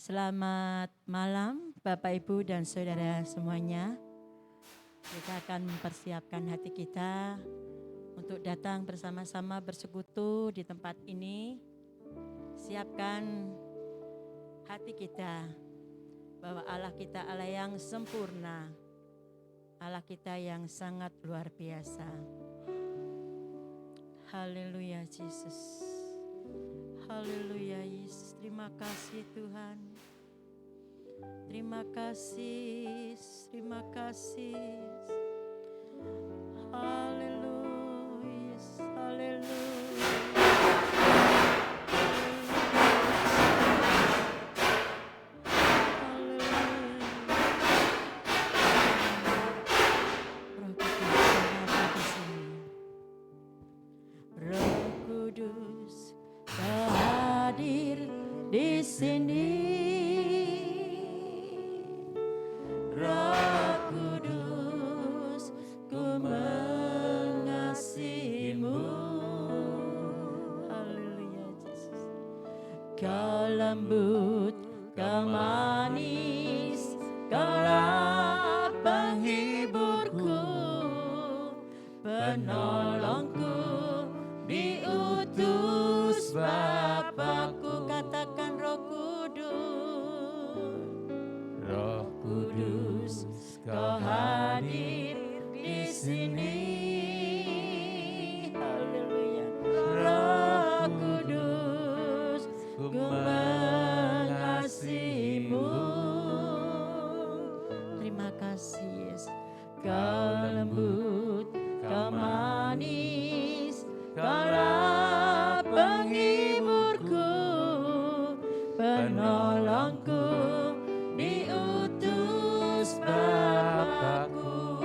Selamat malam Bapak Ibu dan Saudara semuanya. Kita akan mempersiapkan hati kita untuk datang bersama-sama bersekutu di tempat ini. Siapkan hati kita bahwa Allah kita Allah yang sempurna, Allah kita yang sangat luar biasa. Haleluya Yesus. Haleluya Yesus. Terima kasih Tuhan. Terima kasih. Terima kasih. Haleluya. Haleluya. Di sini, Roh Kudus, ku mengasihimu. Haleluya Yesus. Kau lembut, kau manis, kaulah penghiburku, penolongku, diutus Bapakku. Katakan Roh Kudus, Roh Kudus, kau hadir di sini. Haleluya. Roh Kudus, ku mengasihimu. Terima kasih Yesus. Kau lembut, kau manis, kaulah penghiburku, penolongku, diutus Bapakku.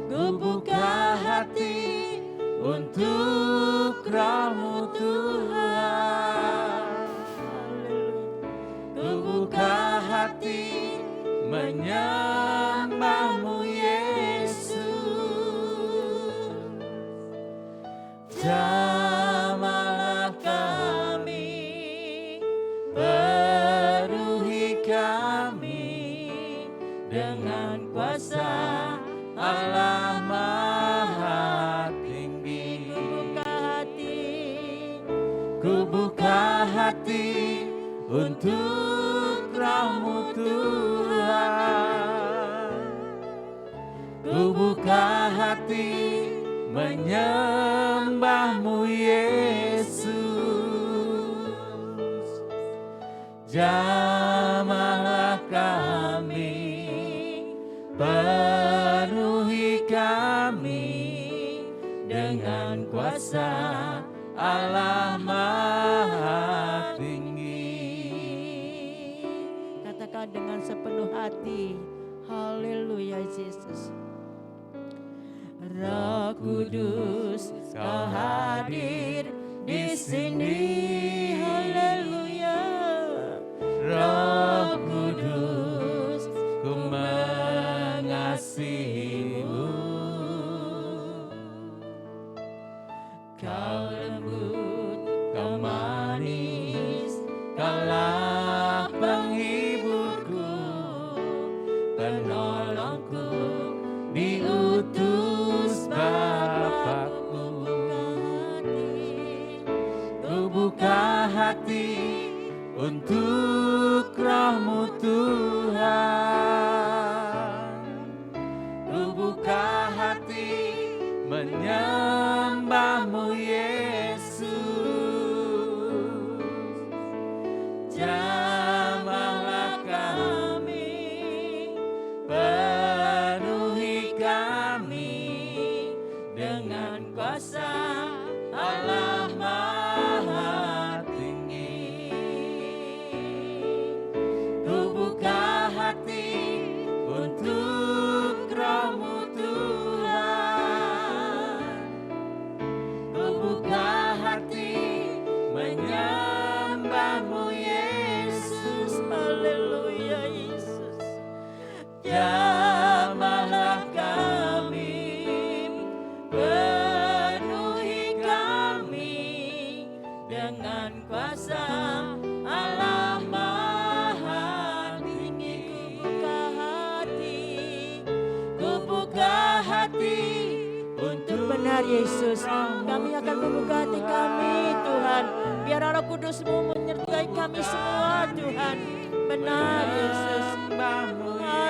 Ku buka hati untuk Roh-Mu Tuhan. Ku buka hati menyembah-Mu Yesus. Jamahlah kami, penuhi kami dengan kuasa Allah Maha Tinggi. Ku buka hati untuk Roh-Mu Tuhan. Ku buka hati menyembah-Mu Yesus. Jamahlah kami, penuhi kami dengan kuasa Allah Maha Tinggi. Katakan dengan sepenuh hati, haleluya Yesus. Roh Kudus, kau hadir di sini. Haleluya. Roh Kudus, ku mengasihimu. Kau lembut, kau manis, kaulah penghiburku, penolongku, diutus Bapakku. Ku buka hati untuk Roh-Mu Tuhan. Ku buka hati menyembah-Mu Yesus. Jamahlah kami, penuhi kami dengan kuasa Allah Maha Tinggi. Ku buka hati untuk Roh-Mu Tuhan. Ku buka hati menyembah-Mu Yesus. Haleluya Yesus. Jamahlah kami, penuhi kami dengan kuasa hati untuk Benar Yesus, kami akan membuka hati kami Tuhan, biar Roh Kudus-Mu menyertai kami semua Tuhan. Benar Yesus.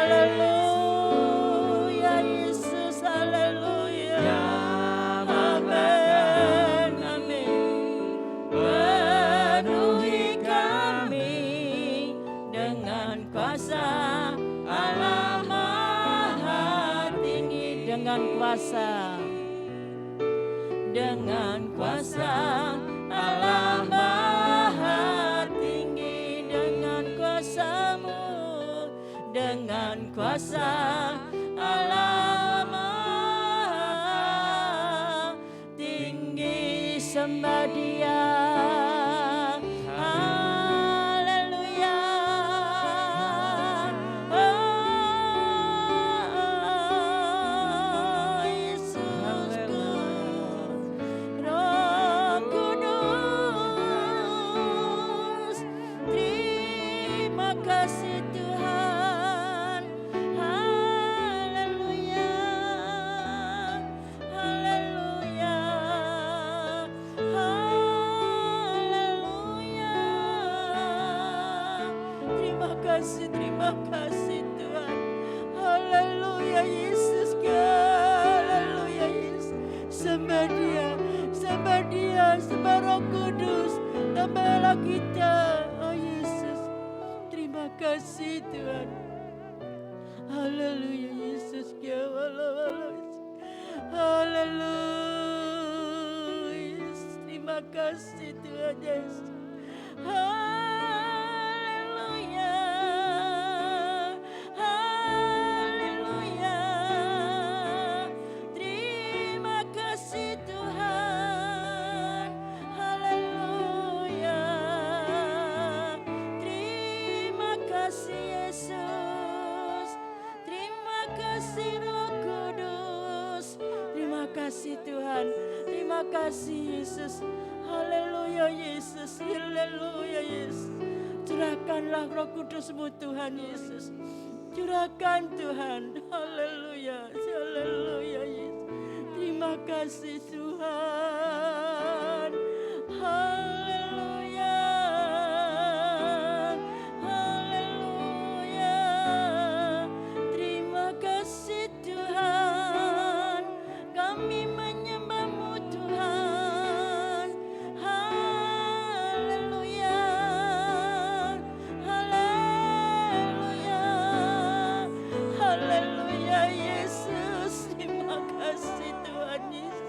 Haleluya Yesus, haleluya. Amin, amin. Penuhi kami dengan kuasa Allah Maha Tinggi, dengan kuasa Allah Maha Tinggi, dengan kuasa-Mu, dengan kuasa Allah Maha Tinggi, sembah Dia. Haleluya. Oh, Yesusku. Roh Kudus, terima kasih Tuhan. Haleluya, haleluya, haleluya. Terima kasih Tuhan. Haleluya Yesus, haleluya Yesus. Sembah Dia, sembah Roh Kudus, tambahlah kita, oh Yesus. Terima kasih Tuhan. Haleluya Yesus, haleluya. Terima kasih Tuhan Yesus. Haleluya, haleluya. Terima kasih Tuhan. Haleluya. Terima kasih Yesus. Terima kasih Roh Kudus. Terima kasih Tuhan. Terima kasih Yesus. Haleluya Yesus. Haleluya Yesus. Curahkanlah Roh Kudus-Mu Tuhan Yesus. Curahkan Tuhan. Haleluya. Haleluya Yesus. Terima kasih Tuhan. Haleluya. Haleluya. Terima kasih Tuhan. Kami menyembah-Mu Tuhan. Haleluya. Haleluya. Haleluya Yesus. Terima kasih Tuhan Yesus.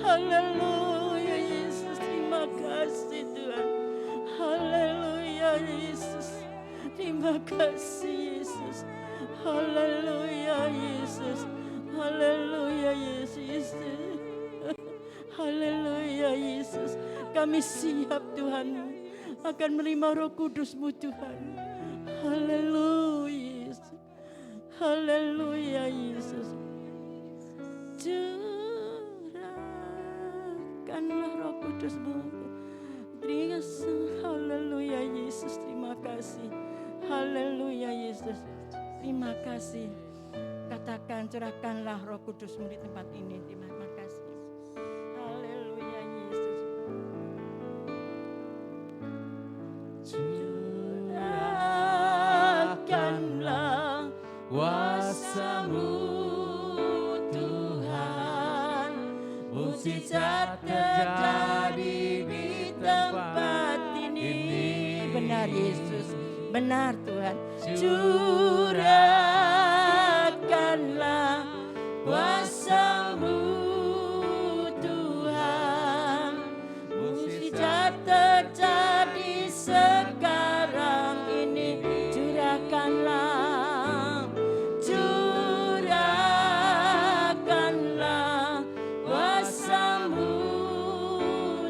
Haleluya Yesus. Terima kasih Tuhan. Haleluya Yesus. Terima kasih Yesus. Haleluya Yesus. Haleluya Yesus. Haleluya Yesus. Kami siap Tuhan akan menerima Roh Kudus-Mu Tuhan. Haleluya Yesus. Haleluya Yesus. Curahkanlah Roh Kudus-Mu. Haleluya Yesus. Terima kasih. Haleluya Yesus. Terima kasih. Katakan, curahkanlah Roh Kudus-Mu di tempat ini. Terima kasih. Haleluya Yesus. Curahkanlah kuasa-Mu Tuhan. Mukjizat terjadi di tempat ini. Benar Yesus. Benar Tuhan. Curahkanlah kuasa-Mu Tuhan. Mukjizat terjadi sekarang ini. Curahkanlah. Curahkanlah kuasa-Mu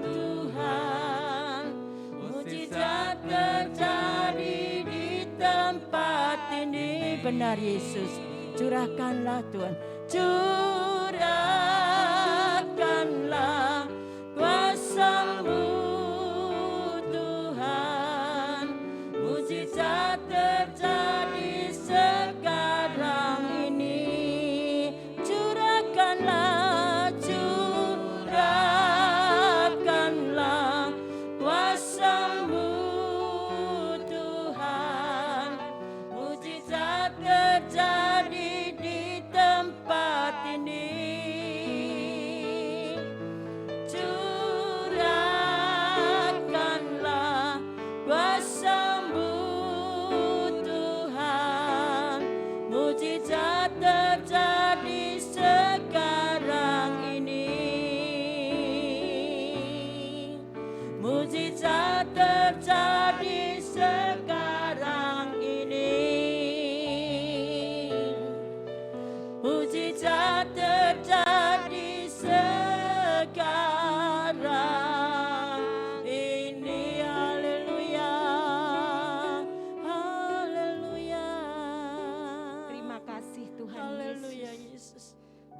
Tuhan. Mukjizat terjadi di tempat ini. Benar Yesus. Curahkanlah Tuhan. Curahkanlah kuasa-Mu Tuhan. Mukjizat terjadi sekarang ini. Curahkanlah.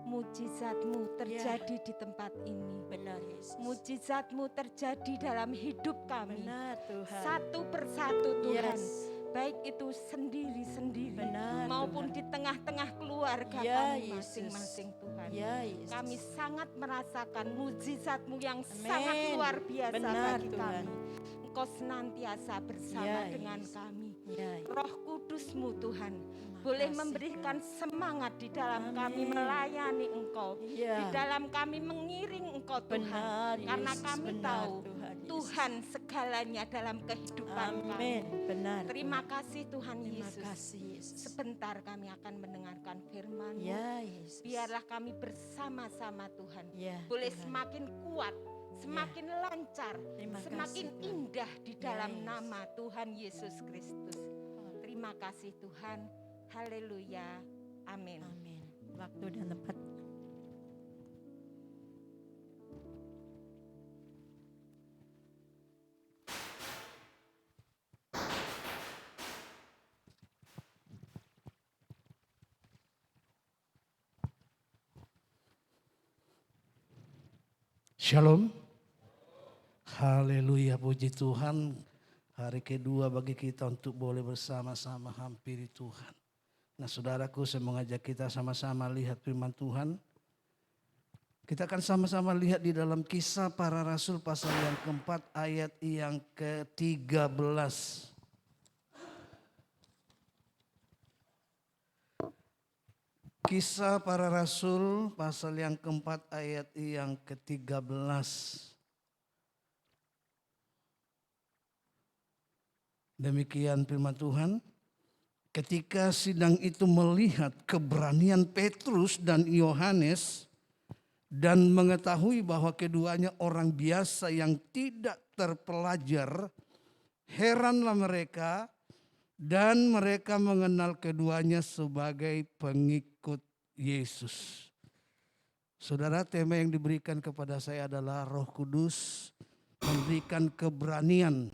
Mujizat-Mu terjadi di tempat ini. Benar Yesus. Mujizat-Mu terjadi dalam hidup kami. Benar Tuhan. Satu persatu Tuhan. Yes. Baik itu sendiri-sendiri Benar, maupun Tuhan. di tengah-tengah keluarga Ya, kami Yesus. masing-masing Tuhan. Ya Yesus. Kami sangat merasakan mujizat-Mu yang Amin. sangat luar biasa Benar, bagi Tuhan. kami. Engkau senantiasa bersama Ya, dengan Yesus. kami. Ya, Yesus. Roh Kudus-Mu Tuhan Terima boleh kasih, memberikan semangat di dalam kami Amin. melayani Engkau. Ya. Di dalam kami mengiring Engkau Tuhan. Benar, Karena Yesus. kami Benar, tahu Tuhan, Yesus. Tuhan segalanya dalam kehidupan Amin. kami. Benar. Terima Tuhan. kasih Tuhan Terima Yesus. kasih Yesus. Sebentar kami akan mendengarkan firman-Mu. Ya Yesus. Biarlah kami bersama-sama Tuhan. Ya, Boleh Tuhan. semakin kuat, semakin lancar, Terima semakin kasih, Tuhan. indah di Ya, dalam Yesus. nama Tuhan Yesus Kristus. Terima kasih Tuhan. Haleluya. Amin. Amin. Waktu dan tempat. Shalom. Haleluya, puji Tuhan. Hari kedua bagi kita untuk boleh bersama-sama hampiri Tuhan. Nah saudaraku, saya mengajak kita sama-sama lihat firman Tuhan. Kita akan sama-sama lihat di dalam Kisah Para Rasul pasal yang keempat ayat yang ke-13. Kisah Para Rasul pasal yang keempat ayat yang ke-13. Demikian firman Tuhan. Ketika sidang itu melihat keberanian Petrus dan Yohanes dan mengetahui bahwa keduanya orang biasa yang tidak terpelajar, heranlah mereka dan mereka mengenal keduanya sebagai pengikut Yesus. Saudara, tema yang diberikan kepada saya adalah Roh Kudus memberikan keberanian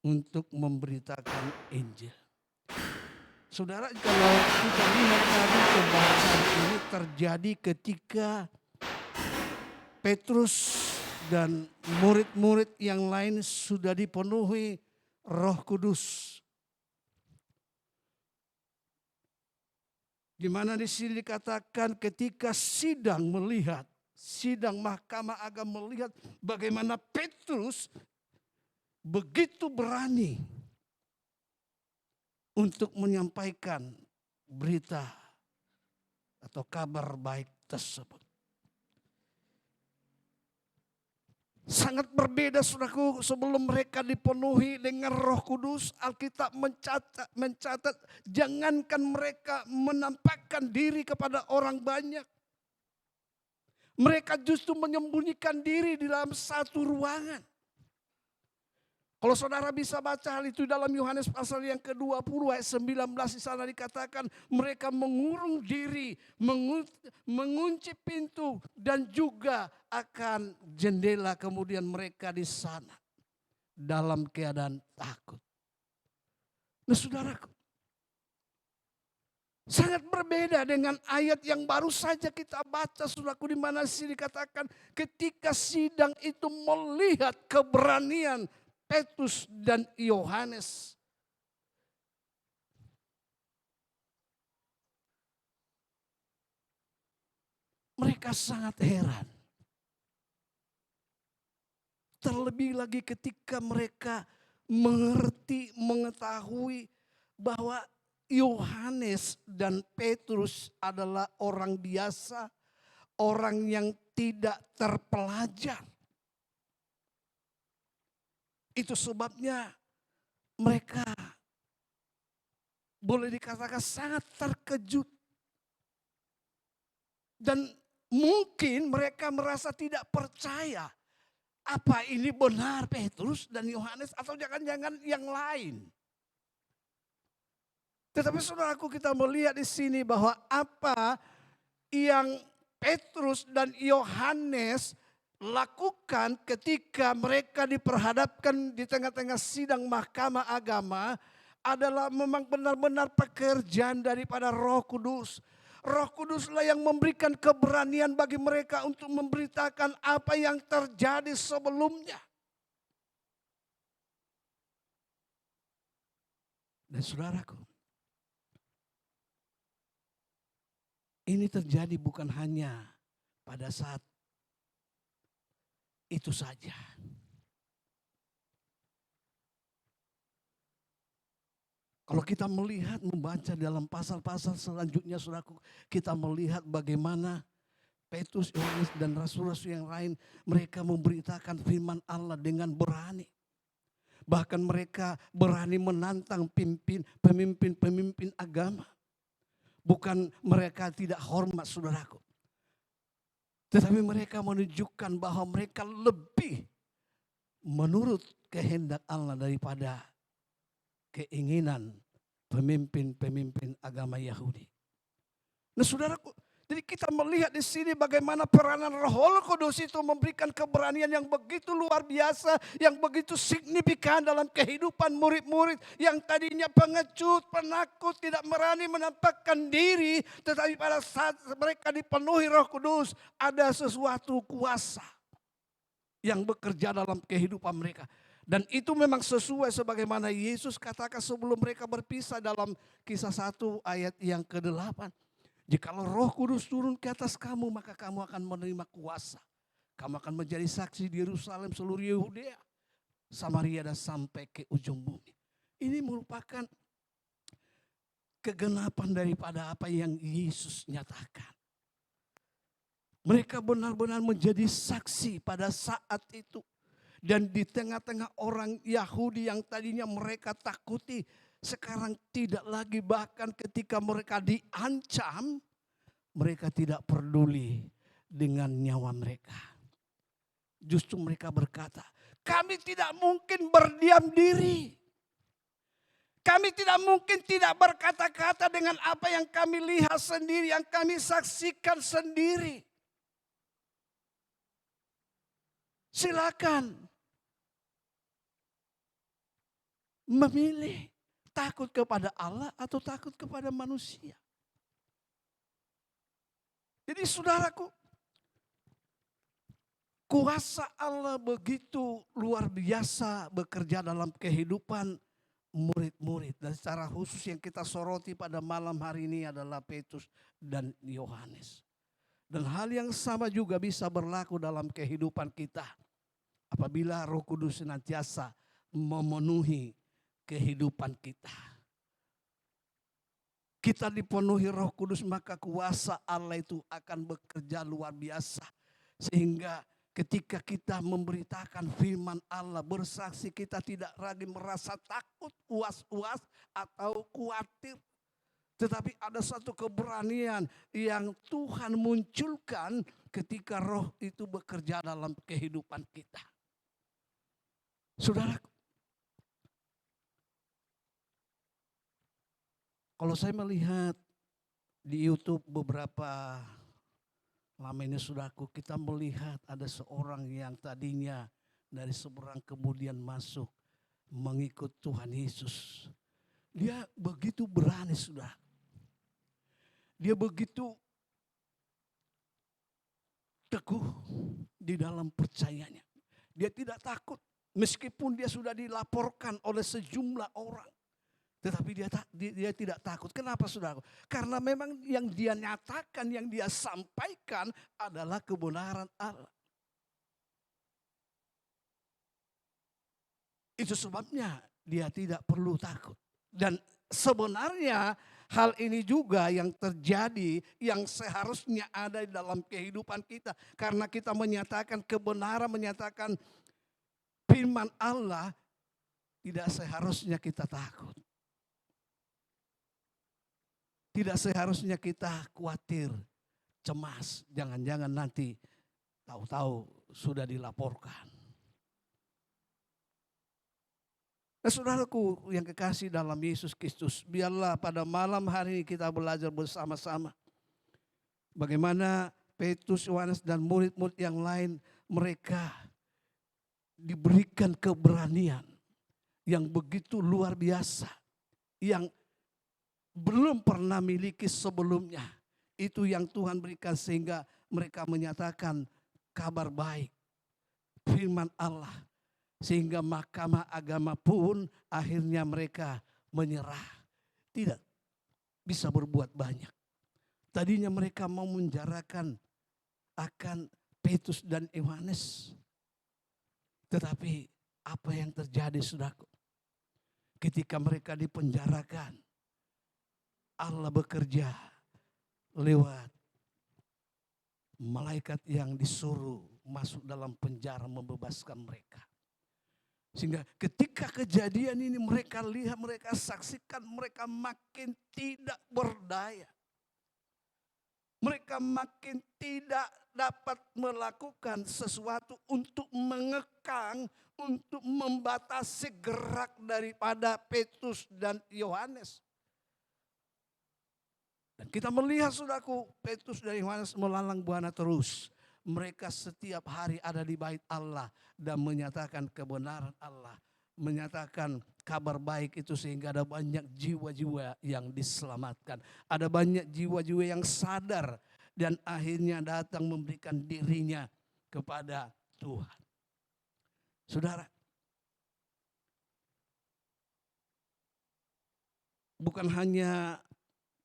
untuk memberitakan Injil. Saudara, kalau kita lihat tadi pembahasan ini terjadi ketika Petrus dan murid-murid yang lain sudah dipenuhi Roh Kudus. Di mana di sini dikatakan ketika sidang Mahkamah Agama melihat bagaimana Petrus begitu berani untuk menyampaikan berita atau kabar baik tersebut. Sangat berbeda saudaraku, sebelum mereka dipenuhi dengan Roh Kudus, Alkitab mencatat jangankan mereka menampakkan diri kepada orang banyak. Mereka justru menyembunyikan diri di dalam satu ruangan. Kalau saudara bisa baca hal itu dalam Yohanes pasal yang ke-20 ayat 19 di sana dikatakan mereka mengurung diri, mengunci pintu dan juga akan jendela, kemudian mereka di sana dalam keadaan takut. Nah saudaraku, sangat berbeda dengan ayat yang baru saja kita baca saudaraku, di mana sini dikatakan ketika sidang itu melihat keberanian Petrus dan Yohanes. Mereka sangat heran. Terlebih lagi ketika mereka mengetahui bahwa Yohanes dan Petrus adalah orang biasa, orang yang tidak terpelajar. Itu sebabnya mereka boleh dikatakan sangat terkejut. Dan mungkin mereka merasa tidak percaya. Apa ini benar Petrus dan Yohanes atau jangan-jangan yang lain. Tetapi saudaraku, kita melihat di sini bahwa apa yang Petrus dan Yohanes lakukan ketika mereka diperhadapkan di tengah-tengah sidang Mahkamah Agama adalah memang benar-benar pekerjaan daripada Roh Kudus. Roh Kuduslah yang memberikan keberanian bagi mereka untuk memberitakan apa yang terjadi sebelumnya. Dan saudaraku, ini terjadi bukan hanya pada saat itu saja. Kalau kita melihat, membaca dalam pasal-pasal selanjutnya, saudaraku, kita melihat bagaimana Petrus, Yohanes, dan rasul-rasul yang lain, mereka memberitakan firman Allah dengan berani. Bahkan mereka berani menantang pemimpin-pemimpin agama. Bukan mereka tidak hormat, saudaraku. Tetapi mereka menunjukkan bahwa mereka lebih menurut kehendak Allah daripada keinginan pemimpin-pemimpin agama Yahudi. Nah, saudaraku, jadi kita melihat di sini bagaimana peranan Roh Kudus itu memberikan keberanian yang begitu luar biasa, yang begitu signifikan dalam kehidupan murid-murid yang tadinya pengecut, penakut, tidak berani menampakkan diri, tetapi pada saat mereka dipenuhi Roh Kudus, ada sesuatu kuasa yang bekerja dalam kehidupan mereka. Dan itu memang sesuai sebagaimana Yesus katakan sebelum mereka berpisah dalam Kisah 1 ayat yang ke-8. Jikalau Roh Kudus turun ke atas kamu, maka kamu akan menerima kuasa. Kamu akan menjadi saksi di Yerusalem, seluruh Yehudea, Samaria, dan sampai ke ujung bumi. Ini merupakan kegenapan daripada apa yang Yesus nyatakan. Mereka benar-benar menjadi saksi pada saat itu. Dan di tengah-tengah orang Yahudi yang tadinya mereka takuti, sekarang tidak lagi, bahkan ketika mereka diancam, mereka tidak peduli dengan nyawa mereka. Justru mereka berkata, kami tidak mungkin berdiam diri. Kami tidak mungkin tidak berkata-kata dengan apa yang kami lihat sendiri, yang kami saksikan sendiri. Silakan memilih takut kepada Allah atau takut kepada manusia. Jadi saudaraku, kuasa Allah begitu luar biasa bekerja dalam kehidupan murid-murid. Dan secara khusus yang kita soroti pada malam hari ini adalah Petrus dan Yohanes. Dan hal yang sama juga bisa berlaku dalam kehidupan kita. Apabila Roh Kudus senantiasa memenuhi kehidupan kita. Kita dipenuhi Roh Kudus, maka kuasa Allah itu akan bekerja luar biasa. Sehingga ketika kita memberitakan firman Allah, bersaksi, kita tidak lagi merasa takut, was-was atau khawatir. Tetapi ada satu keberanian yang Tuhan munculkan ketika Roh itu bekerja dalam kehidupan kita. Saudaraku, kalau saya melihat di YouTube beberapa lama ini, saudaraku, kita melihat ada seorang yang tadinya dari seberang kemudian masuk mengikut Tuhan Yesus. Dia begitu berani, saudara. Dia begitu teguh di dalam percayanya. Dia tidak takut meskipun dia sudah dilaporkan oleh sejumlah orang. Tetapi dia tidak takut. Kenapa, saudara? Karena memang yang dia nyatakan, yang dia sampaikan adalah kebenaran Allah. Itu sebabnya dia tidak perlu takut. Dan sebenarnya hal ini juga yang terjadi, yang seharusnya ada di dalam kehidupan kita. Karena kita menyatakan kebenaran, menyatakan firman Allah, tidak seharusnya kita takut. Tidak seharusnya kita khawatir, cemas. Jangan-jangan nanti tahu-tahu sudah dilaporkan. Nah, saudaraku yang kekasih dalam Yesus Kristus, biarlah pada malam hari ini kita belajar bersama-sama. Bagaimana Petrus, Yohanes, dan murid-murid yang lain, mereka diberikan keberanian yang begitu luar biasa. Yang belum pernah miliki sebelumnya. Itu yang Tuhan berikan sehingga mereka menyatakan kabar baik, firman Allah. Sehingga mahkamah agama pun akhirnya mereka menyerah. Tidak bisa berbuat banyak. Tadinya mereka mau menjarakan akan Petrus dan Yohanes. Tetapi apa yang terjadi, saudaraku? Ketika mereka dipenjarakan, Allah bekerja lewat malaikat yang disuruh masuk dalam penjara membebaskan mereka. Sehingga ketika kejadian ini mereka lihat, mereka saksikan, mereka makin tidak berdaya. Mereka makin tidak dapat melakukan sesuatu untuk mengekang, untuk membatasi gerak daripada Petrus dan Yohanes. Dan kita melihat, saudaraku, Petrus dan Yohanes melalang buana terus. Mereka setiap hari ada di bait Allah dan menyatakan kebenaran Allah. Menyatakan kabar baik itu sehingga ada banyak jiwa-jiwa yang diselamatkan. Ada banyak jiwa-jiwa yang sadar dan akhirnya datang memberikan dirinya kepada Tuhan. Saudara, bukan hanya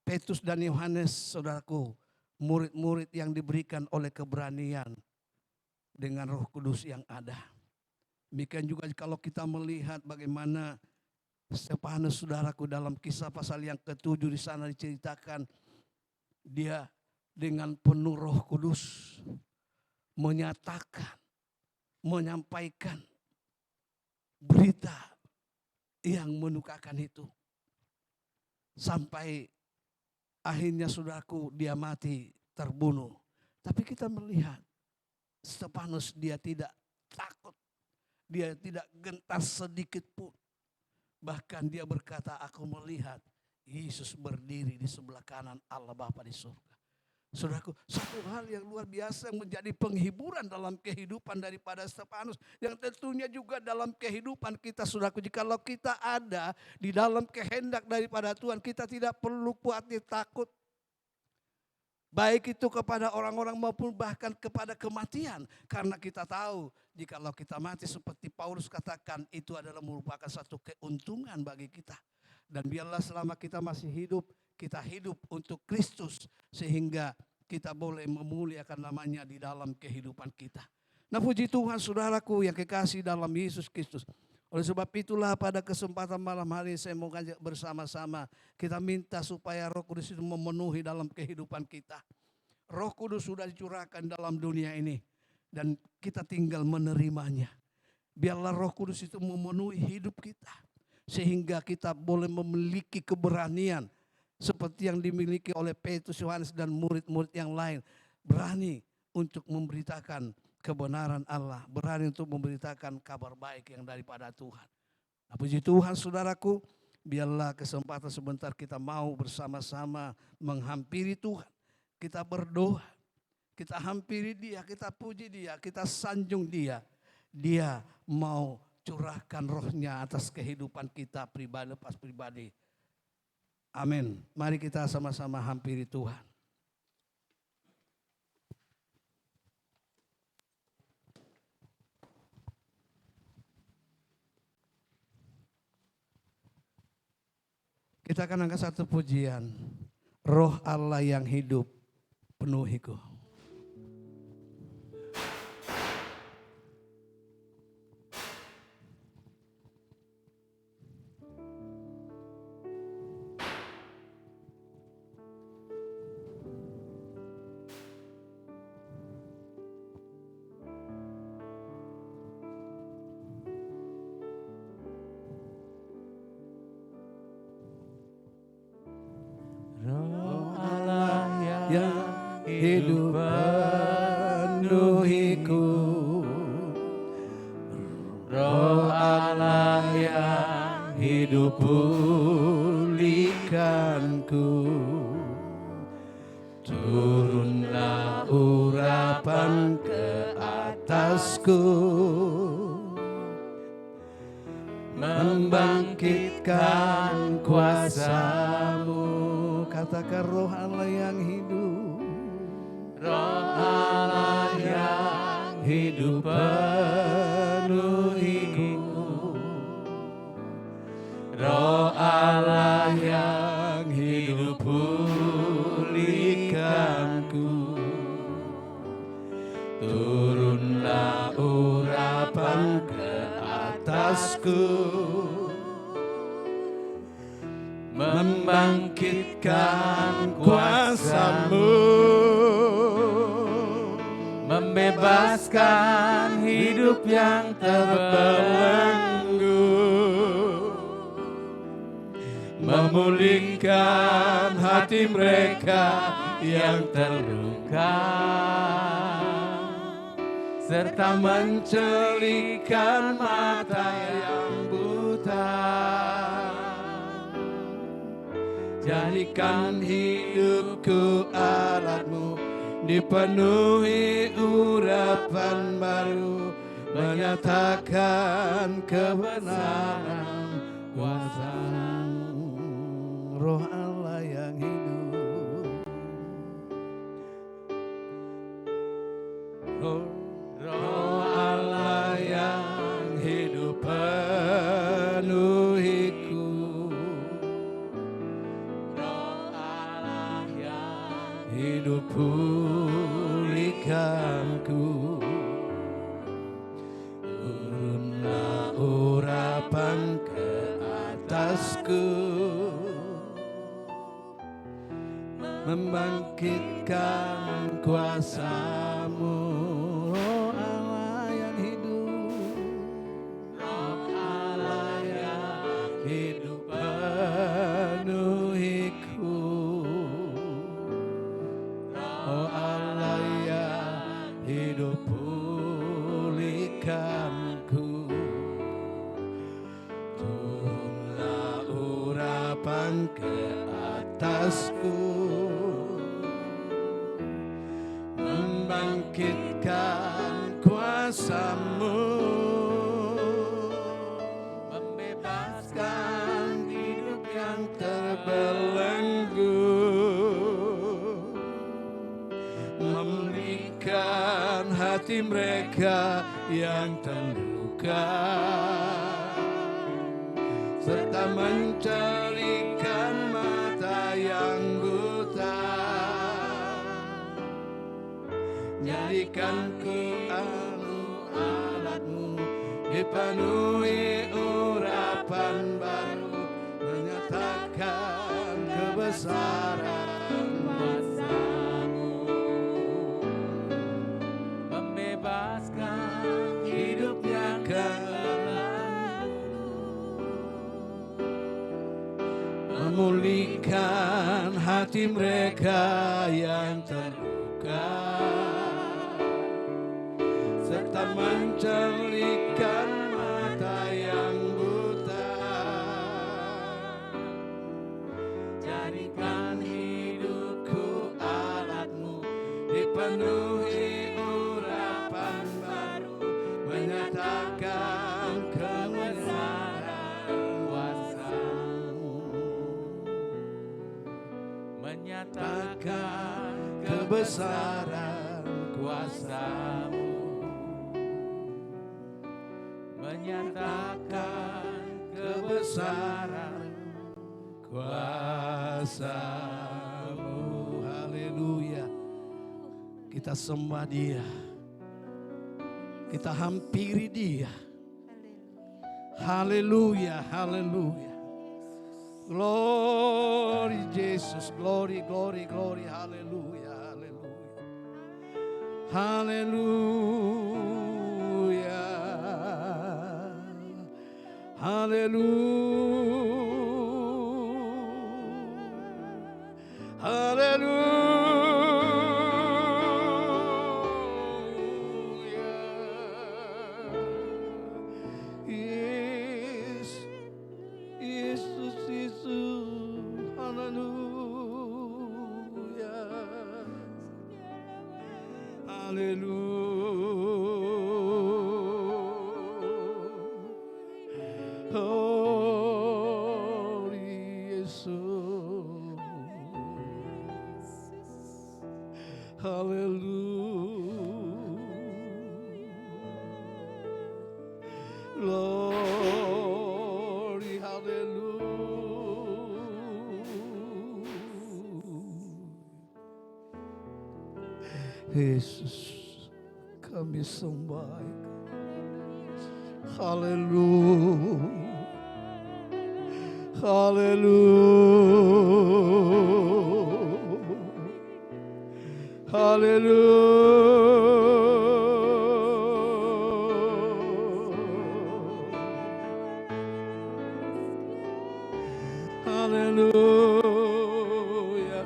Petrus dan Yohanes, saudaraku, murid-murid yang diberikan oleh keberanian dengan Roh Kudus yang ada. Demikian juga kalau kita melihat bagaimana Stefanus, saudaraku, dalam Kisah pasal yang ke-7 di sana diceritakan dia dengan penuh Roh Kudus menyatakan, menyampaikan berita yang menukakan itu. Sampai akhirnya, saudaraku, dia mati terbunuh. Tapi kita melihat Stefanus, dia tidak takut. Dia tidak gentar sedikit pun. Bahkan dia berkata, aku melihat Yesus berdiri di sebelah kanan Allah Bapa di surga. Saudaraku, satu hal yang luar biasa yang menjadi penghiburan dalam kehidupan daripada Stefanus, yang tentunya juga dalam kehidupan kita, saudaraku. Jikalau kita ada di dalam kehendak daripada Tuhan, kita tidak perlu khawatir takut. Baik itu kepada orang-orang maupun bahkan kepada kematian. Karena kita tahu jikalau kita mati seperti Paulus katakan, itu adalah merupakan satu keuntungan bagi kita. Dan biarlah selama kita masih hidup, kita hidup untuk Kristus. Sehingga kita boleh memuliakan namanya di dalam kehidupan kita. Nah, puji Tuhan, saudaraku yang kekasih dalam Yesus Kristus. Oleh sebab itulah pada kesempatan malam hari ini saya mau ngajak bersama-sama. Kita minta supaya Roh Kudus itu memenuhi dalam kehidupan kita. Roh Kudus sudah dicurahkan dalam dunia ini. Dan kita tinggal menerimanya. Biarlah Roh Kudus itu memenuhi hidup kita. Sehingga kita boleh memiliki keberanian. Seperti yang dimiliki oleh Petrus, Yohanes dan murid-murid yang lain. Berani untuk memberitakan kebenaran Allah, berani untuk memberitakan kabar baik yang daripada Tuhan. Nah, puji Tuhan, saudaraku, biarlah kesempatan sebentar kita mau bersama-sama menghampiri Tuhan. Kita berdoa, kita hampiri Dia, kita puji Dia, kita sanjung Dia. Dia mau curahkan rohnya atas kehidupan kita pribadi lepas pribadi. Amin. Mari kita sama-sama hampiri Tuhan. Kita akan angkat satu pujian. Roh Allah yang hidup penuhiku. Yang hidup penuhiku, Roh Allah yang hidup pulihkanku, turunlah urapan ke atasku, membangkitkan kuasa-Mu. Katakan Roh Allah yang hidup, Roh Allah yang hidup penuhiku, Roh Allah yang hidup pulihkanku. Turunlah urapan ke atasku, membangkitkan kuasa-Mu, membebaskan hidup yang terbelenggu, memulihkan hati mereka yang terluka, serta mencelikan mata yang buta. Jadikan hidupku alat-Mu, dipenuhi urapan baru, menyatakan kebenaran kuasa-Mu. Roh Allah yang hidup, Roh Allah yang hidup penuhiku, Roh Allah yang hidup pulihkanku. Turunlah urapan ke atasku, membangkitkan kuasa-Mu. Roh Allah yang hidup, Roh Allah yang hidup penuhiku, Roh Allah yang hidup pulihkanku. Turunlah urapan ke atasku, membangkitkan kuasa-Mu, membebaskan hidup yang terbelenggu, memulihkan hati mereka yang terluka, serta mencelikan mata yang buta. Jadikan ku alat-Mu, dipenuhi urapan baru, menyatakan kebesaran kuasa-Mu, membebaskan hidup yang terlalu, memulihkan hati mereka yang terluka, serta mencelikan mata yang buta. Jadikan hidupku alat-Mu, dipenuhi urapan baru, menyatakan kebesaran kuasa-Mu, menyatakan kebesaran kuasa-Mu, menyatakan kebesaran kuasa-Mu. Haleluya. Kita sembah Dia, kita hampiri Dia. Haleluya, haleluya. Glory Jesus, glory, glory, glory. Haleluya, haleluya. Haleluya. Haleluya. Haleluya. Yes, Yesus, Yesus. Haleluya. Haleluya. Oh, Yesus. Glory, haleluya. Yesus, kami sembah. Haleluya. Haleluya. Haleluya.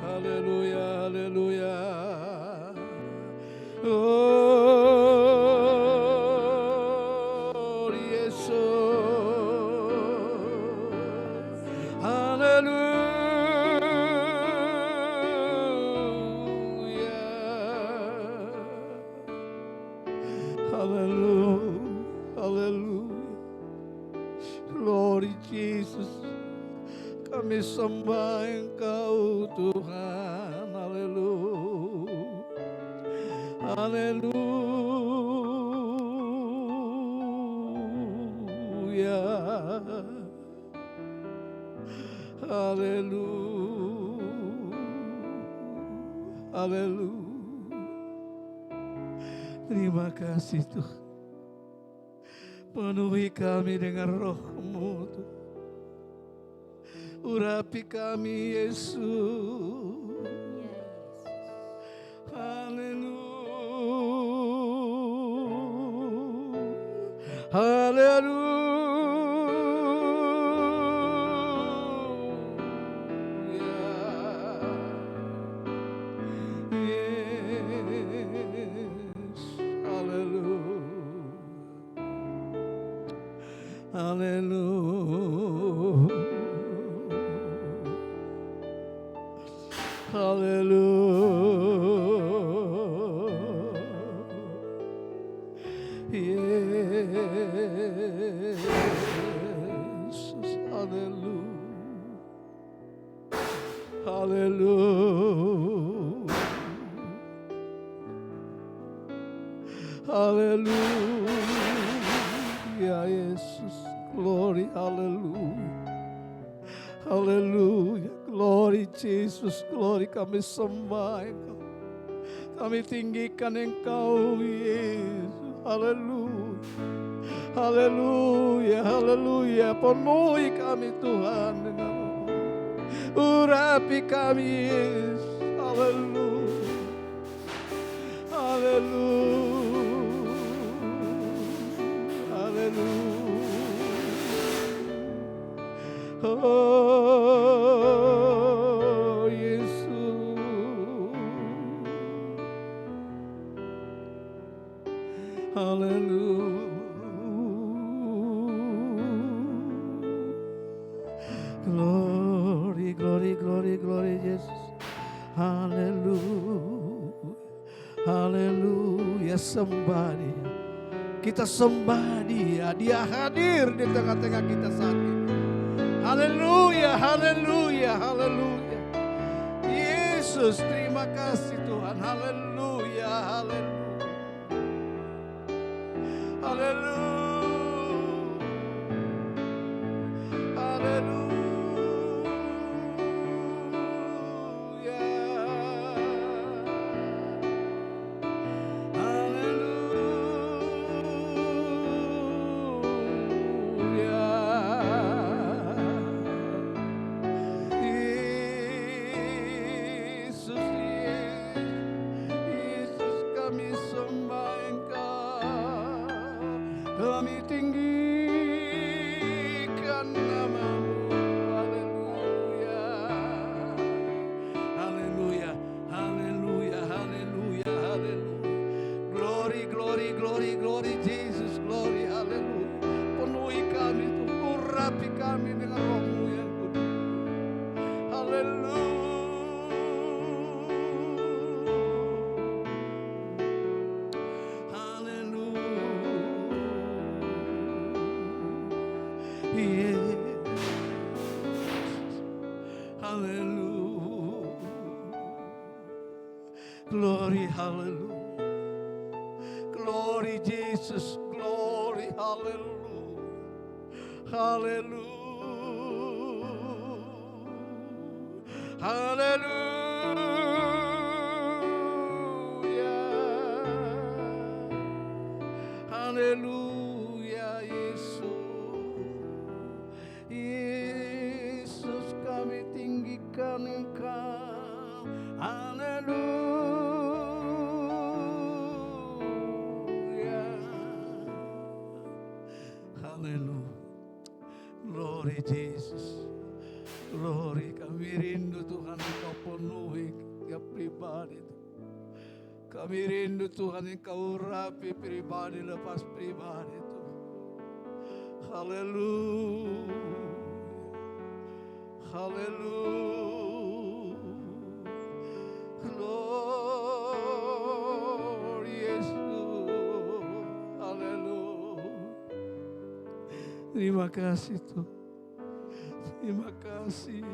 Haleluya. Haleluya. Oh, Yesus. Hallelujah. Hallelujah. Glory Jesus. Kami sembah Engkau Tuhan. Haleluya. Haleluya. Haleluya. Haleluya. Terima kasih Tuhan. Penuhi kami dengan roh-Mu Tuhan. Urapi kami Yesus. Haleluya. Haleluya. Yes. Haleluya. Haleluya. Haleluya. Yesus. Haleluya. Haleluya. Haleluya. Yesus. Glory. Haleluya. Haleluya. Glory Jesus. Glory, kami sembah Engkau. Kami tinggikan Engkau Yesus. Haleluya. Haleluya. Haleluya. Penuhi kami Tuhan dengan urapi kami Yesus. Haleluya. Haleluya. Haleluya. Oh Yesus. Haleluya. Glory, glory, glory, glory Yesus. Haleluya. Haleluya. Sembah Dia. Kita sembah Dia. Dia hadir di tengah-tengah kita saat ini. Haleluya, haleluya, haleluya. Yesus, terima kasih Tuhan. Haleluya, haleluya. Haleluya. Haleluya. Haleluya. Glory, hallelujah. Glory, Jesus. Glory, hallelujah. Hallelujah. Hallelujah. Hallelujah, Yesus. Yesus, kami tinggikan Engkau. Haleluya. Haleluya. Glory Jesus. Glory, kami rindu Tuhan Engkau penuhi tiap pribadi. Kami rindu Tuhan Engkau urapi pribadi lepas pribadi Tuhan. Haleluya. Haleluya. Glory Yesus. Haleluya. Terima kasih Tuhan. Terima kasih.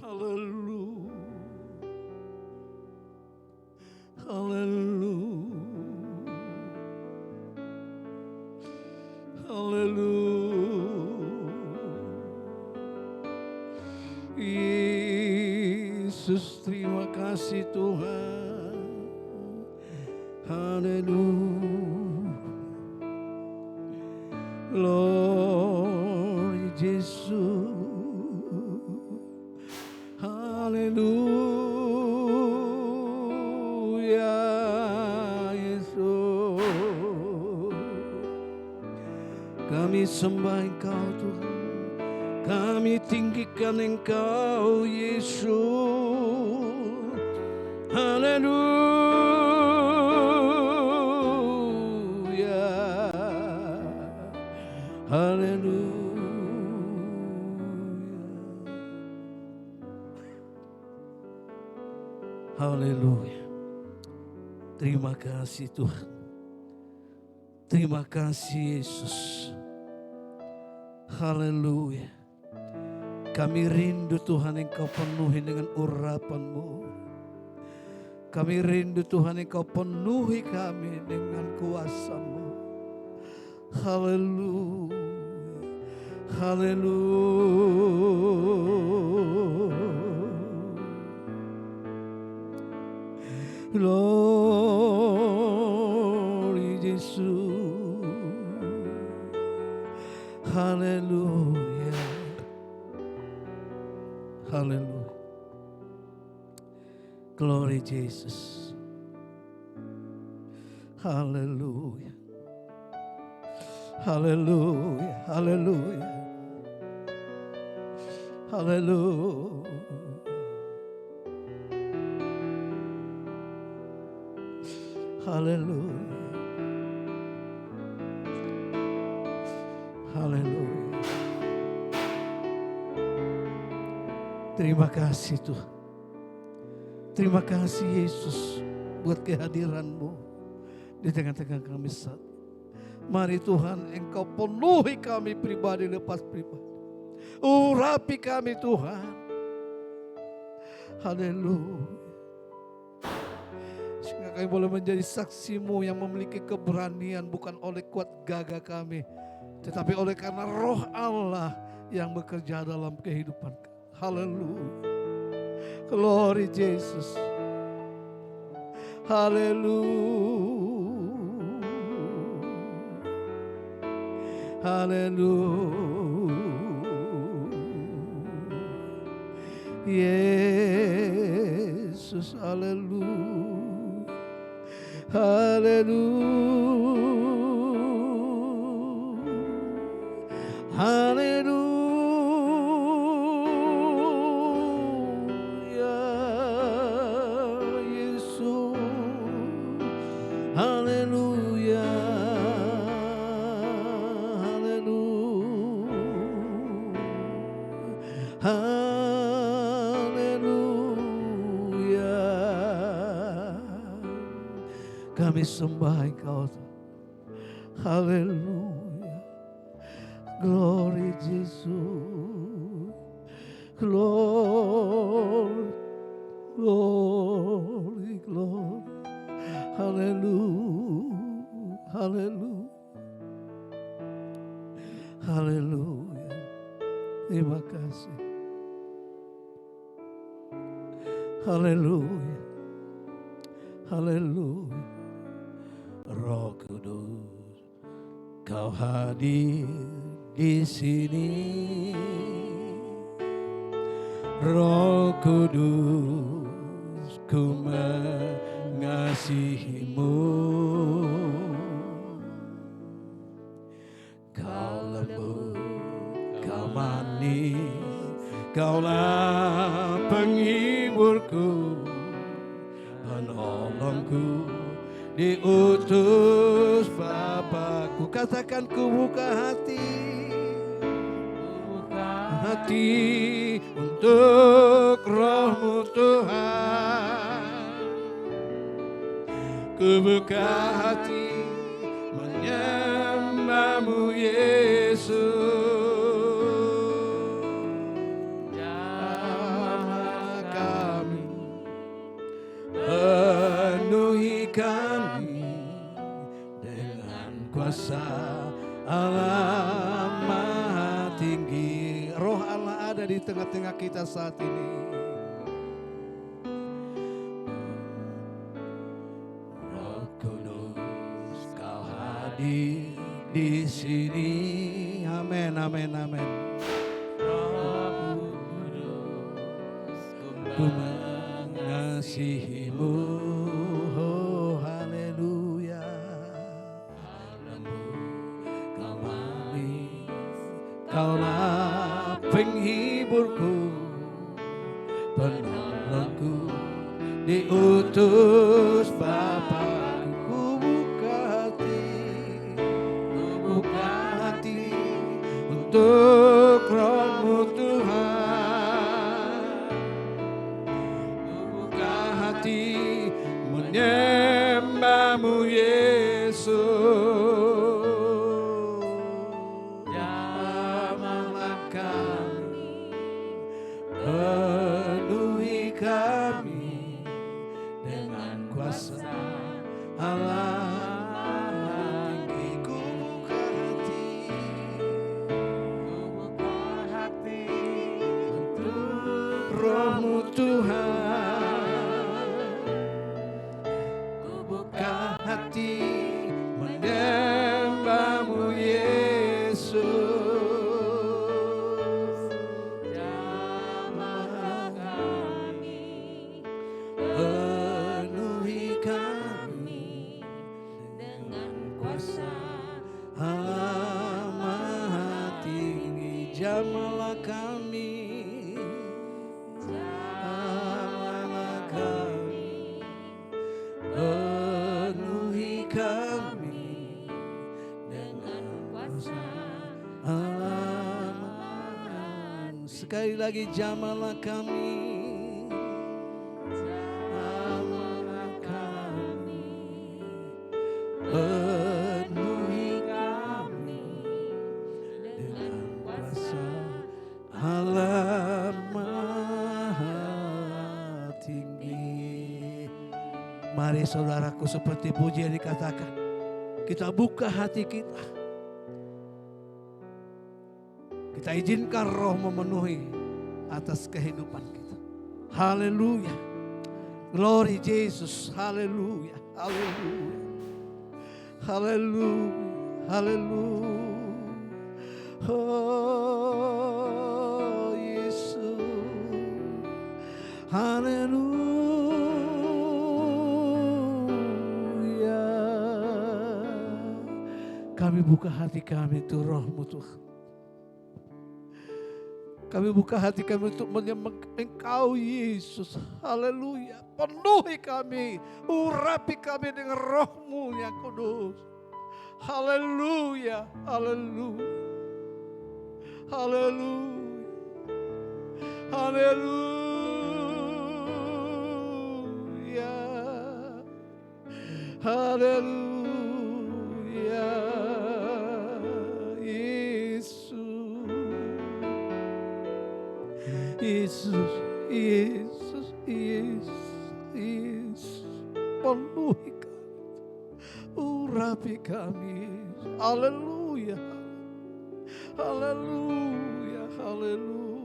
Haleluya. Haleluya. Haleluya. Yesus, terima kasih Tuhan. Haleluya. Glory Jesus. Haleluya Yesus. Kami sembah Engkau Tuhan. Kami tinggikan Engkau Yesus. Haleluya. Haleluya. Haleluya. Terima kasih Tuhan. Terima kasih Yesus. Haleluya. Kami rindu Tuhan Engkau penuhi dengan urapan-Mu. Kami rindu Tuhan Engkau penuhi kami dengan kuasa-Mu. Haleluya. Haleluya. Glory Jesus. Haleluya. Haleluya. Glory Jesus. Haleluya. Haleluya. Haleluya. Haleluya. Haleluya. Haleluya. Terima kasih Tuhan. Terima kasih Yesus buat kehadiran-Mu di tengah-tengah kami saat. Mari Tuhan Engkau penuhi kami pribadi lepas pribadi. Urapi kami Tuhan. Haleluya. Sehingga kami boleh menjadi saksi-Mu yang memiliki keberanian bukan oleh kuat gagah kami, tetapi oleh karena Roh Allah yang bekerja dalam kehidupan kami. Haleluya. Glory Jesus. Haleluya. Haleluya. Yesus, haleluya. Haleluya. Haleluya. Yesus. Haleluya. Haleluya. Haleluya. Kami sembah Engkau. Haleluya. Glory Jesus. Glory. Glory. Haleluya, haleluya, haleluya. Terima kasih. Haleluya, haleluya. Roh Kudus, Kau hadir di sini. Roh Kudus, ku mengasihimu. Kau lembut, kau manis, Kaulah penghiburku, penolongku, diutus Bapakku. Katakan ku buka hati untuk Roh-Mu Tuhan. Ku buka hati menyembah-Mu Yesus. Jamah kami, penuhi kami dengan kuasa Allah Maha Tinggi. Roh Allah ada di tengah-tengah kita saat ini. Roh Kudus, Kau hadir di sini. Amin, amin, amin. Roh Kudus, ku mengasihimu. Oh, haleluya. Kau manis, Kaulah penghiburku, penolongku, diutus Bapakku. Ku buka hati untuk Roh-Mu Tuhan. Ku buka hati menyembah-Mu Yesus. Penuhi kami dengan kuasa Allah Tinggi. Ku buka hati untuk Roh-Mu Tuhan. Ku buka hati menyembah-Mu Yesus. Penuhi kami dengan kuasa Allah Maha Tinggi. Jamahlah kami, jamahlah kami, penuhi kami dengan kuasa Allah Maha. Sekali lagi, jamahlah kami. Penuhi kami dengan kuasa Allah Maha Tinggi. Mari saudaraku, seperti pujian dikatakan, kita buka hati kita. Kita izinkan Roh memenuhi atas kehidupan kita. Haleluya. Glory Jesus. Haleluya. Haleluya. Haleluya, haleluya. Oh Yesus, haleluya. Kami buka hati kami untuk Roh-Mu Tuhan. Kami buka hati kami untuk menyembah Engkau Yesus. Haleluya. Penuhi kami, urapi kami dengan Roh-Mu yang kudus. Haleluya, haleluya. Haleluya. Haleluya. Haleluya. Yesus, Yesus, Yesus, Yesus, penuhi kami. urapi kami. Haleluya. Haleluya. Haleluya.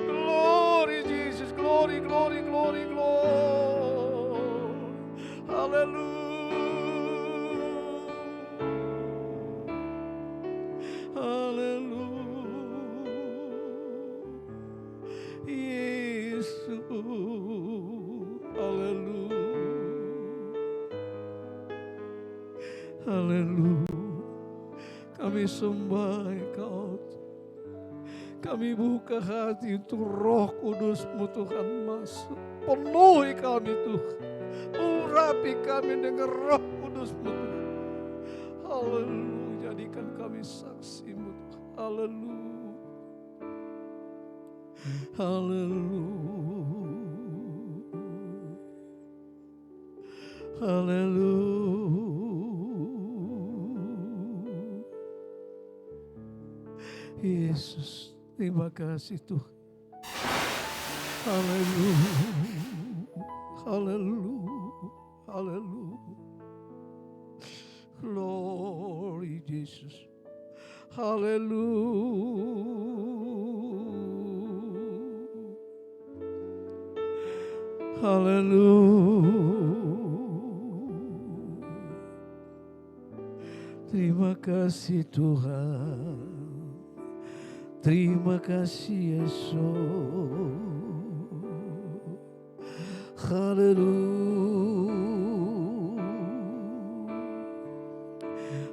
Glory Jesus, glory, glory, glory, glory. Hallelujah. Hallelujah. Yesus. Hallelujah. Haleluya. Kami sembah Engkau. Kami buka hati untuk Roh Kudus-Mu Tuhan masuk. Penuhi kami Tuhan. Urapi kami dengan Roh Kudus-Mu Tuhan. Haleluya. Jadikan kami saksi-Mu Tuhan. Haleluya. Haleluya. Haleluya. Yesus, terima kasih Tuhan. Haleluya. Haleluya. Haleluya. Glory Jesus. Haleluya. Haleluya. Terima kasih Tuhan. Terima kasih Yesus. Haleluya.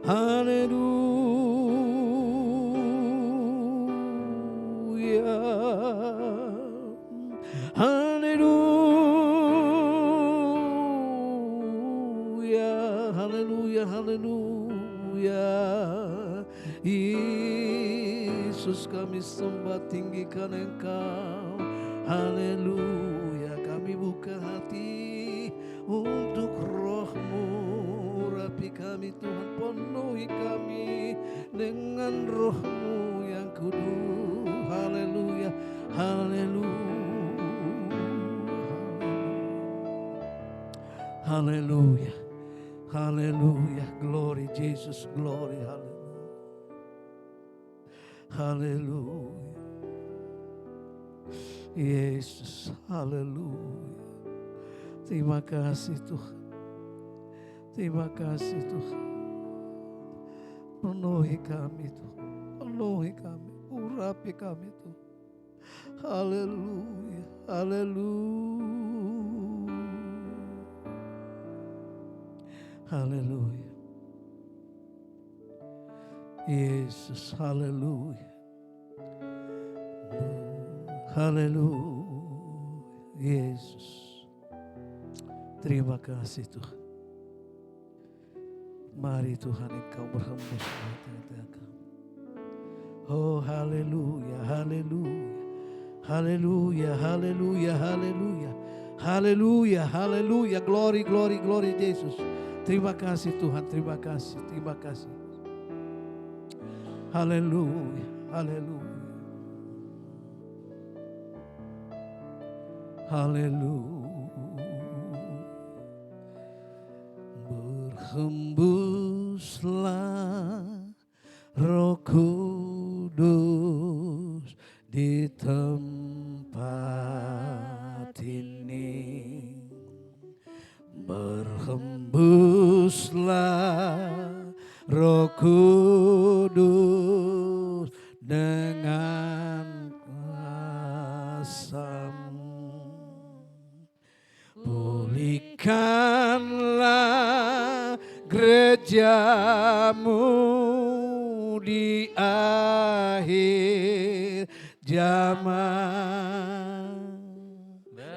Haleluya. Haleluya. Haleluya. Haleluya. Yesus, kami sembah tinggikan Engkau. Haleluya. Kami buka hati untuk Roh-Mu. Urapi kami Tuhan, penuhi kami dengan Roh-Mu yang kudus. Haleluya. Haleluya. Haleluya. Haleluya. Glory Jesus, glory. Haleluya. Haleluya. Yesus, haleluya. Terima kasih Tuhan. Terima kasih Tuhan. Penuhi kami Tuhan. Penuhi kami. Urapi kami Tuhan. Haleluya. Haleluya. Haleluya. Yesus, haleluya. Haleluya. Yesus. Terima kasih Tuhan. Mari Tuhan, Engkau berhembus hati-hati kami. Oh haleluya, haleluya. Haleluya, haleluya, haleluya. Haleluya, haleluya. Glory, glory, glory Yesus. Terima kasih Tuhan, terima kasih, terima kasih. Haleluya, haleluya. Haleluya. Berhembuslah Roh Kudus di tempat ini. Berhembuslah Roh Kudus dengan kuasa-Mu. Pulihkanlah gereja-Mu di akhir zaman.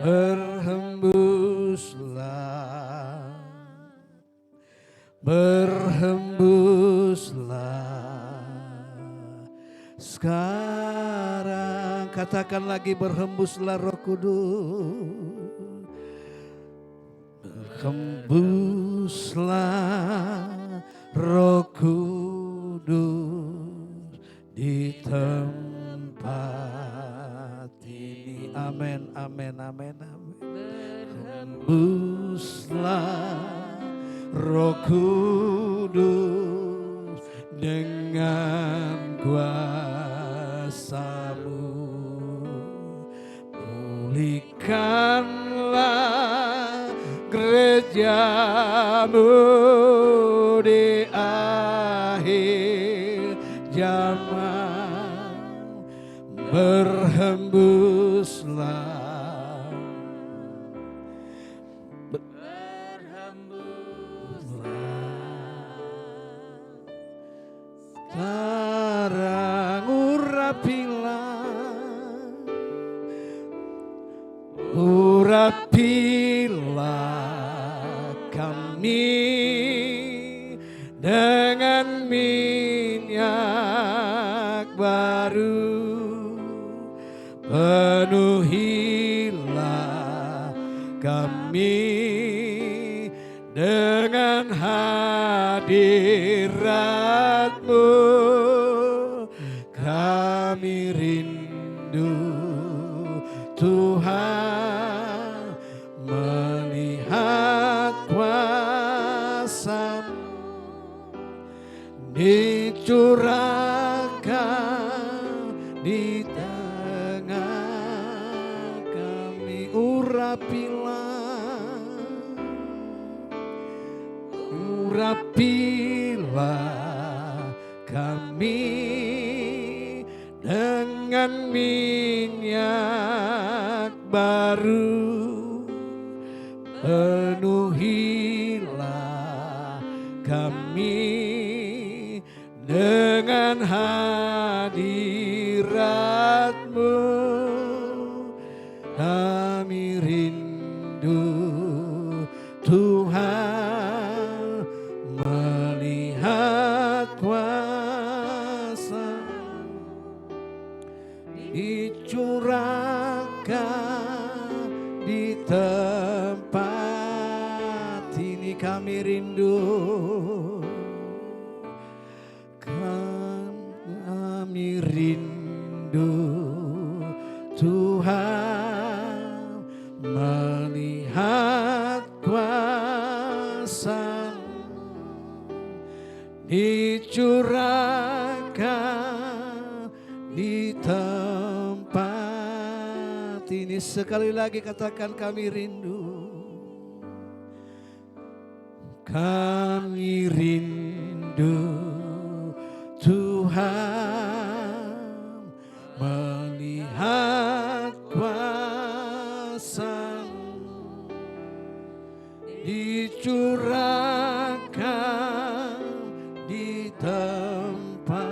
Berhembuslah, berhembuslah sekarang Katakan lagi, berhembuslah Roh Kudus. Berhembuslah Roh Kudus di tempat ini. Amin, amin, amin, amin. Berhembuslah Roh Kudus dengan kuasa-Mu. Pulihkanlah gereja-Mu di akhir zaman. Berhembuslah, sekarang urapilah kami dengan minyak baru, penuhilah kami dengan hadirat-Mu. Kami rindu Tuhan melihat kuasa-Mu dicurahkan di tengah kami. Urapilah kami dengan minyak baru, penuhilah kami dengan hadirat-Mu. Kami rindu Tuhan melihat kuasa dicurahkan di tempat ini. Kami rindu, kami rindu Tuhan melihat kuasa dicurahkan di tempat ini. Sekali lagi katakan, kami rindu. Kami rindu Tuhan melihat kuasa dicurahkan di tempat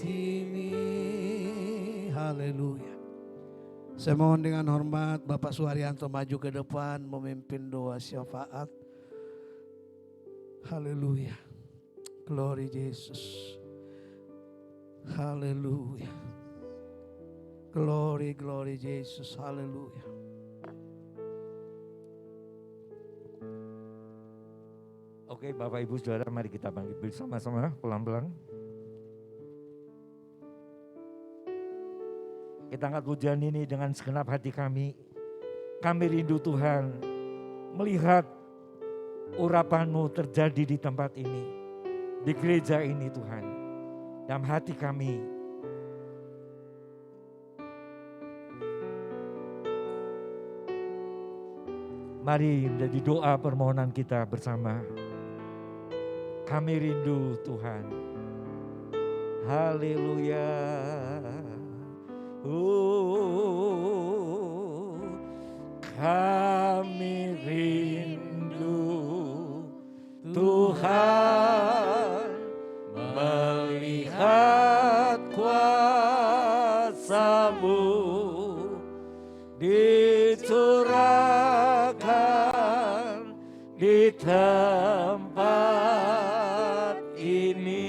ini. Haleluya. Saya mohon dengan hormat Bapak Suharyanto maju ke depan memimpin doa syafaat. Haleluya. Glory Yesus. Haleluya. Glory, glory Yesus. Haleluya. Oke, Bapak Ibu Saudara, mari kita bangkit bersama-sama pelan-pelan. Kita angkat pujian ini dengan segenap hati kami. Kami rindu Tuhan melihat urapan-Mu terjadi di tempat ini, di gereja ini Tuhan, dalam hati kami. Mari menjadi doa permohonan kita bersama. Kami rindu Tuhan. Haleluya. Kami rindu Tuhan melihat kuasa-Mu dicurahkan di tempat ini.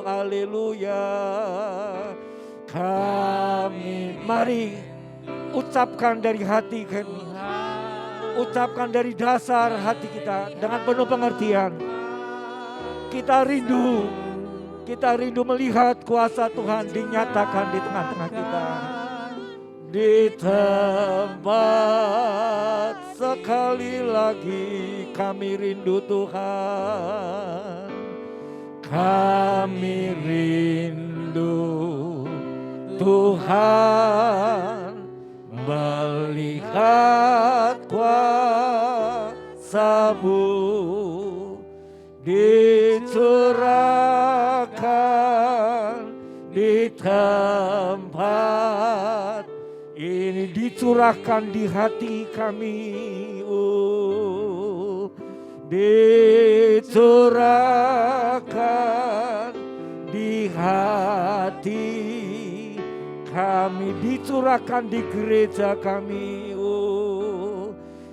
Haleluya. Mari ucapkan dari hati kami. Ucapkan dari dasar hati kita dengan penuh pengertian. Kita rindu melihat kuasa Tuhan dinyatakan di tengah-tengah kita. Di tempat sekali lagi kami rindu Tuhan. Kami rindu Tuhan melihat kuasa-Mu dicurahkan di tempat ini, dicurahkan di hati kami, dicurahkan di hati kami, dicurahkan di gereja kami,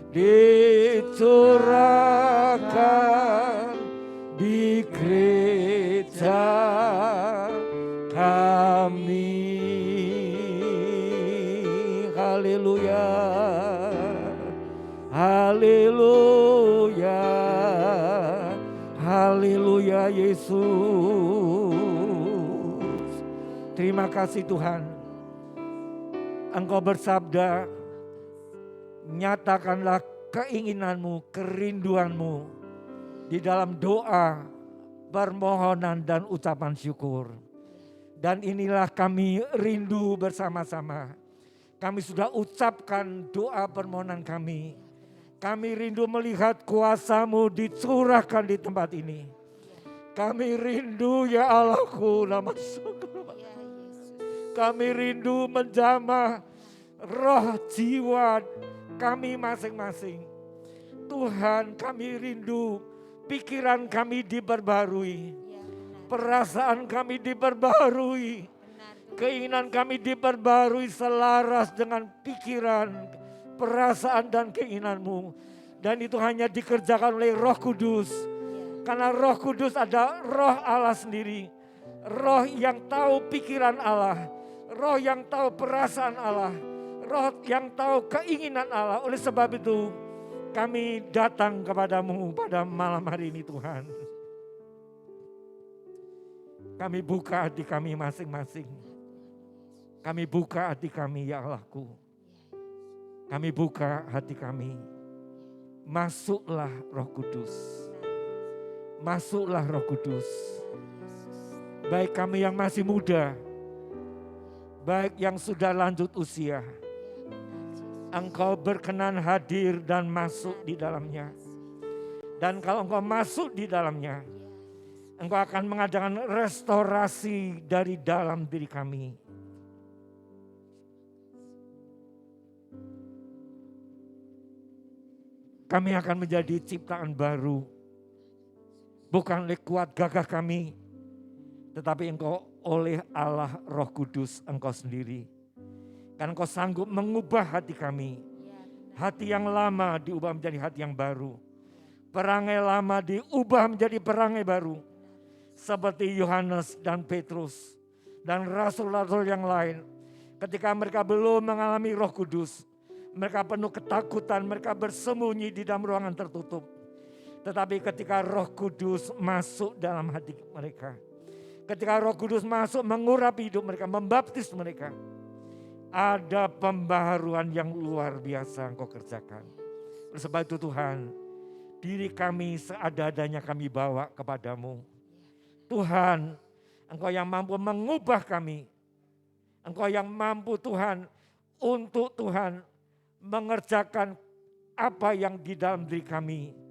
dicurahkan di gereja kami. Haleluya, haleluya, haleluya Yesus. Terima kasih Tuhan. Engkau bersabda, nyatakanlah keinginanmu, kerinduanmu di dalam doa, permohonan dan ucapan syukur. Dan inilah kami rindu bersama-sama. Kami sudah ucapkan doa permohonan kami. Kami rindu melihat kuasa-Mu dicurahkan di tempat ini. Kami rindu ya Allahku, nama kami rindu menjamah roh jiwa kami masing-masing. Tuhan, kami rindu pikiran kami diperbarui. Perasaan kami diperbarui. Keinginan kami diperbarui selaras dengan pikiran, perasaan dan keinginan-Mu. Dan itu hanya dikerjakan oleh Roh Kudus. Karena Roh Kudus ada roh Allah sendiri. Roh yang tahu pikiran Allah. Roh yang tahu perasaan Allah. Roh yang tahu keinginan Allah. Oleh sebab itu kami datang kepadamu pada malam hari ini Tuhan. Kami buka hati kami masing-masing. Kami buka hati kami ya Allahku. Kami buka hati kami. Masuklah Roh Kudus. Masuklah Roh Kudus. Baik kami yang masih muda. Baik yang sudah lanjut usia. Engkau berkenan hadir dan masuk di dalamnya. Dan kalau Engkau masuk di dalamnya, Engkau akan mengadakan restorasi dari dalam diri kami. Kami akan menjadi ciptaan baru. Bukan oleh kuat gagah kami, tetapi Engkau oleh Allah Roh Kudus Engkau sendiri. Karena Engkau sanggup mengubah hati kami. Hati yang lama diubah menjadi hati yang baru. Perangai lama diubah menjadi perangai baru. Seperti Yohanes dan Petrus dan rasul-rasul yang lain. Ketika mereka belum mengalami Roh Kudus, mereka penuh ketakutan, mereka bersembunyi di dalam ruangan tertutup. Tetapi ketika Roh Kudus masuk dalam hati mereka, ketika Roh Kudus masuk mengurapi hidup mereka, membaptis mereka, ada pembaharuan yang luar biasa Engkau kerjakan. Oleh sebab itu Tuhan, diri kami seada-adanya kami bawa kepadamu. Tuhan, Engkau yang mampu mengubah kami. Engkau yang mampu Tuhan untuk Tuhan mengerjakan apa yang di dalam diri kami.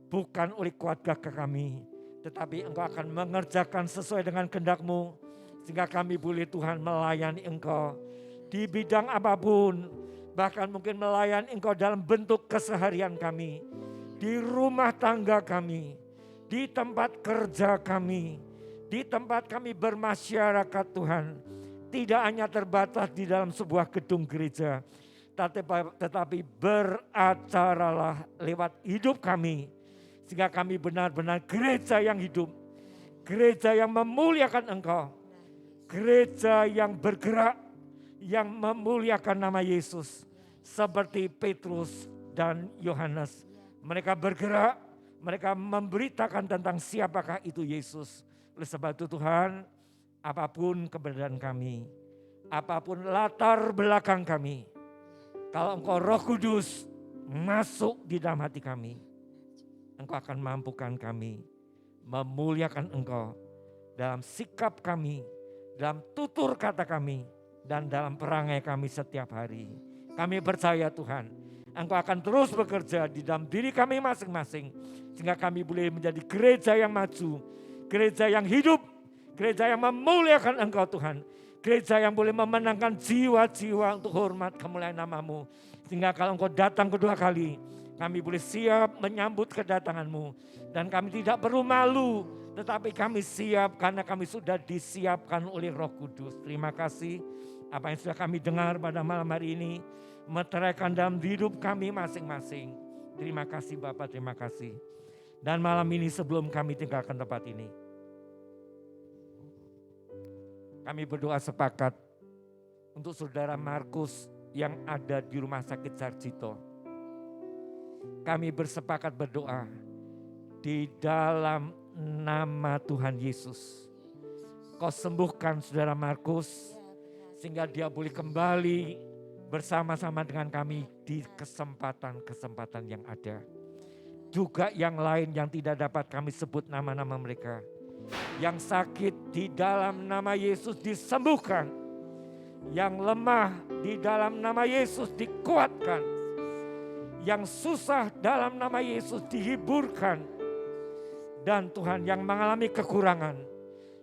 Bukan oleh kuat gagah kami, tetapi Engkau akan mengerjakan sesuai dengan kehendak-Mu. Sehingga kami boleh Tuhan melayani Engkau di bidang apapun. Bahkan mungkin melayani Engkau dalam bentuk keseharian kami. Di rumah tangga kami, di tempat kerja kami, di tempat kami bermasyarakat Tuhan. Tidak hanya terbatas di dalam sebuah gedung gereja, tetapi beracaralah lewat hidup kami. Sehingga kami benar-benar gereja yang hidup. Gereja yang memuliakan Engkau. Gereja yang bergerak. yang memuliakan nama Yesus. Seperti Petrus dan Yohanes. Mereka bergerak, mereka memberitakan tentang siapakah itu Yesus. Oleh sebab itu Tuhan, apapun keberadaan kami, apapun latar belakang kami, kalau Engkau Roh Kudus masuk di dalam hati kami, Engkau akan mampukan kami memuliakan Engkau dalam sikap kami, dalam tutur kata kami, dan dalam perangai kami setiap hari. Kami percaya Tuhan, Engkau akan terus bekerja di dalam diri kami masing-masing, sehingga kami boleh menjadi gereja yang maju, gereja yang hidup, gereja yang memuliakan Engkau Tuhan, gereja yang boleh memenangkan jiwa-jiwa untuk hormat kemuliaan nama-Mu. Sehingga kalau Engkau datang kedua kali, kami boleh siap menyambut kedatangan-Mu. Dan kami tidak perlu malu, tetapi kami siap karena kami sudah disiapkan oleh Roh Kudus. Terima kasih apa yang sudah kami dengar pada malam hari ini, meteraikan dalam hidup kami masing-masing. Terima kasih Bapak, terima kasih. Dan malam ini sebelum kami tinggalkan tempat ini, kami berdoa sepakat untuk saudara Markus yang ada di rumah sakit Sarjito. Kami bersepakat berdoa di dalam nama Tuhan Yesus. Kau sembuhkan saudara Markus sehingga dia boleh kembali bersama-sama dengan kami di kesempatan-kesempatan yang ada. Juga yang lain yang tidak dapat kami sebut nama-nama mereka. Yang sakit di dalam nama Yesus disembuhkan. Yang lemah di dalam nama Yesus dikuatkan. Yang susah dalam nama Yesus dihiburkan. Dan Tuhan yang mengalami kekurangan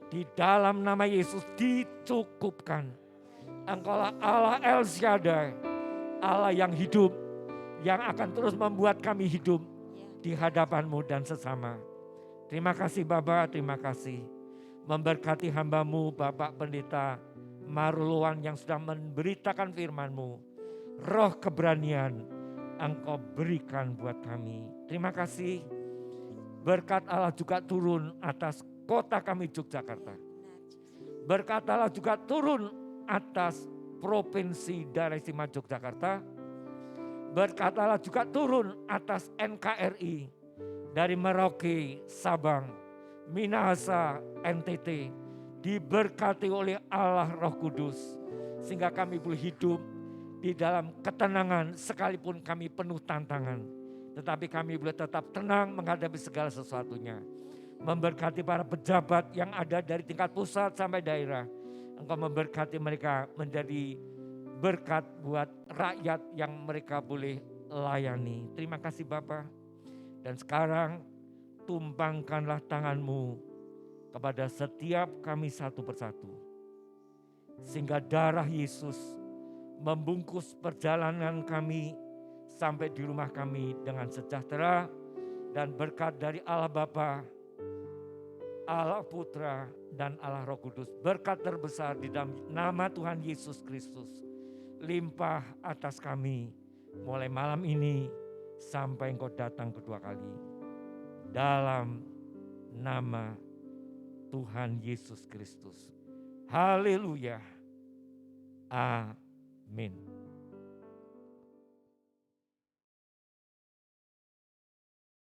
di dalam nama Yesus dicukupkan. Engkaulah Allah El Shaddai, Allah yang hidup, yang akan terus membuat kami hidup di hadapan-Mu dan sesama. Terima kasih Bapak, terima kasih. Memberkati hamba-Mu Bapak Pendeta Maruluan yang sudah memberitakan firman-Mu. Roh keberanian Engkau berikan buat kami. Terima kasih. Berkat Allah juga turun atas kota kami Yogyakarta. Berkat Allah juga turun atas Provinsi Daerah Istimewa Yogyakarta. Berkat Allah juga turun atas NKRI dari Merauke, Sabang, Minahasa, NTT. Diberkati oleh Allah Roh Kudus sehingga kami boleh hidup di dalam ketenangan sekalipun kami penuh tantangan. Tetapi kami boleh tetap tenang menghadapi segala sesuatunya. Memberkati para pejabat yang ada dari tingkat pusat sampai daerah. Engkau memberkati mereka menjadi berkat buat rakyat yang mereka boleh layani. Terima kasih Bapa. Dan sekarang tumpangkanlah tangan-Mu kepada setiap kami satu persatu. Sehingga darah Yesus membungkus perjalanan kami sampai di rumah kami dengan sejahtera. Dan berkat dari Allah Bapa, Allah Putra, dan Allah Roh Kudus. Berkat terbesar di dalam nama Tuhan Yesus Kristus. Limpah atas kami mulai malam ini sampai Engkau datang kedua kali. Dalam nama Tuhan Yesus Kristus. Haleluya. Amin.